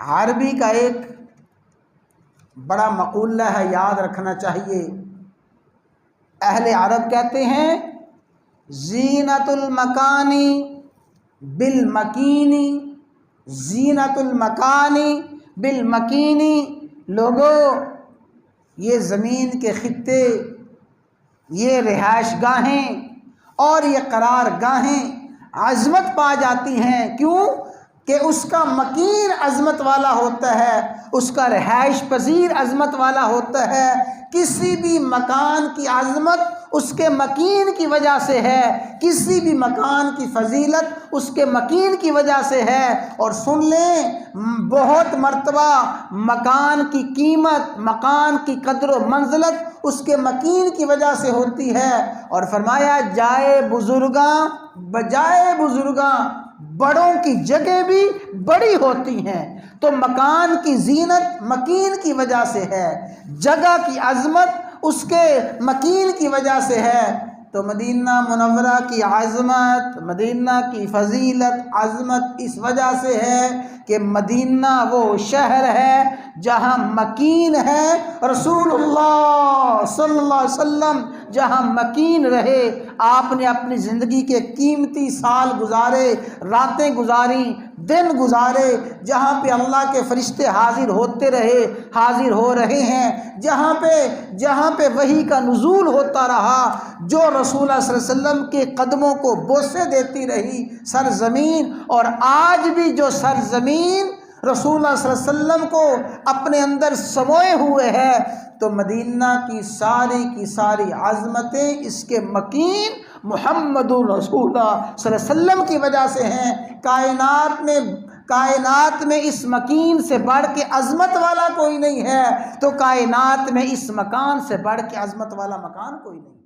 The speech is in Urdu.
عربی کا ایک بڑا مقولہ ہے، یاد رکھنا چاہیے۔ اہل عرب کہتے ہیں زینت المکانی بالمکینی، زینت المکانی بالمکینی۔ لوگوں، یہ زمین کے خطے، یہ رہائش گاہیں اور یہ قرار گاہیں عظمت پا جاتی ہیں۔ کیوں؟ کہ اس کا مکین عظمت والا ہوتا ہے، اس کا رہائش پذیر عظمت والا ہوتا ہے۔ کسی بھی مکان کی عظمت اس کے مکین کی وجہ سے ہے، کسی بھی مکان کی فضیلت اس کے مکین کی وجہ سے ہے۔ اور سن لیں، بہت مرتبہ مکان کی قیمت، مکان کی قدر و منزلت اس کے مکین کی وجہ سے ہوتی ہے۔ اور فرمایا جائے بزرگاں بجائے بزرگاں، بڑوں کی جگہ بھی بڑی ہوتی ہیں۔ تو مکان کی زینت مکین کی وجہ سے ہے، جگہ کی عظمت اس کے مکین کی وجہ سے ہے۔ تو مدینہ منورہ کی عظمت، مدینہ کی فضیلت، عظمت اس وجہ سے ہے کہ مدینہ وہ شہر ہے جہاں مکین ہے رسول اللہ صلی اللہ علیہ وسلم، جہاں مکین رہے۔ آپ نے اپنی زندگی کے قیمتی سال گزارے، راتیں گزاری، دن گزارے، جہاں پہ اللہ کے فرشتے حاضر ہوتے رہے، حاضر ہو رہے ہیں، جہاں پہ وحی کا نزول ہوتا رہا، جو رسول اللہ صلی اللہ علیہ وسلم کے قدموں کو بوسے دیتی رہی سرزمین۔ اور آج بھی جو سرزمین رسول اللہ صلی اللہ علیہ وسلم کو اپنے اندر سموئے ہوئے ہے، تو مدینہ کی ساری عظمتیں اس کے مکین محمد رسول اللہ صلی اللہ علیہ وسلم کی وجہ سے ہیں۔ کائنات میں اس مکین سے بڑھ کے عظمت والا کوئی نہیں ہے، تو کائنات میں اس مکان سے بڑھ کے عظمت والا مکان کوئی نہیں ہے۔